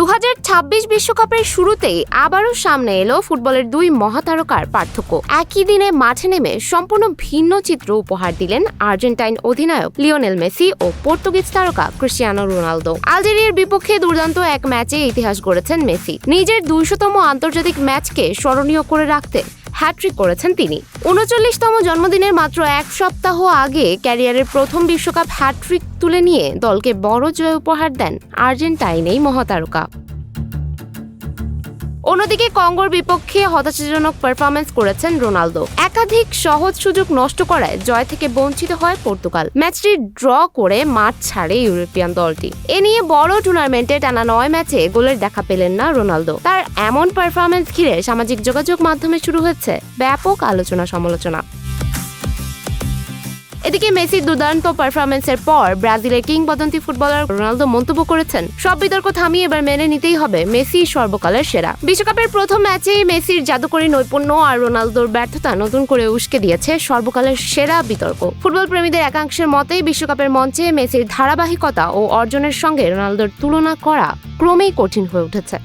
2026 বিশ্বকাপের শুরুতেই আবারও সামনে এলো ফুটবলের দুই মহাতারকার পার্থক্য। একই দিনে মাঠে নেমে সম্পূর্ণ ভিন্ন চিত্র উপহার দিলেন আর্জেন্টাইন অধিনায়ক লিওনেল মেসি ও পর্তুগিজ তারকা ক্রিস্টিয়ানো রোনালদো। আলজেরিয়ার বিপক্ষে দুর্দান্ত এক ম্যাচে ইতিহাস গড়েছেন মেসি। নিজের 200তম আন্তর্জাতিক ম্যাচকে স্মরণীয় করে রাখতে হ্যাট্রিক করেছেন তিনি। 39তম জন্মদিনের মাত্র এক সপ্তাহ আগে ক্যারিয়ারের প্রথম বিশ্বকাপ হ্যাট্রিক তুলে নিয়ে দলকে বড় জয় উপহার দেন আর্জেন্টাইন এই মহাতারকা। অন্যদিকে কঙ্গোর বিপক্ষে হতাশাজনক পারফরম্যান্স করেছেন রোনালদো। একাধিক সহজ সুযোগ নষ্ট করায় জয় থেকে বঞ্চিত হয় পর্তুগাল। ম্যাচটি ড্র করে মাঠ ছাড়ে ইউরোপিয়ান দলটি। এ নিয়ে বড় টুর্নামেন্টে টানা 9 ম্যাচে গোলের দেখা পেলেন না রোনালদো। তার এমন পারফরম্যান্স ঘিরে সামাজিক যোগাযোগ মাধ্যমে শুরু হয়েছে ব্যাপক আলোচনা সমালোচনা। এদিকে মেসির দুর্দান্ত পারফরম্যান্সের পর ব্রাজিলের কিংবদন্তি ফুটবলার রোনালদো মন্তব্য করেছেন, সব বিতর্ক থামিয়ে এবার মেনে নিতেই হবে মেসি সর্বকালের সেরা। বিশ্বকাপের প্রথম ম্যাচেই মেসির জাদুকরী নৈপুণ্য আর রোনালদোর ব্যর্থতা নতুন করে উস্কে দিয়েছে সর্বকালের সেরা বিতর্ক। ফুটবল প্রেমীদের একাংশের মতেই বিশ্বকাপের মঞ্চে মেসির ধারাবাহিকতা ও অর্জনের সঙ্গে রোনালদোর তুলনা করা ক্রমেই কঠিন হয়ে উঠেছে।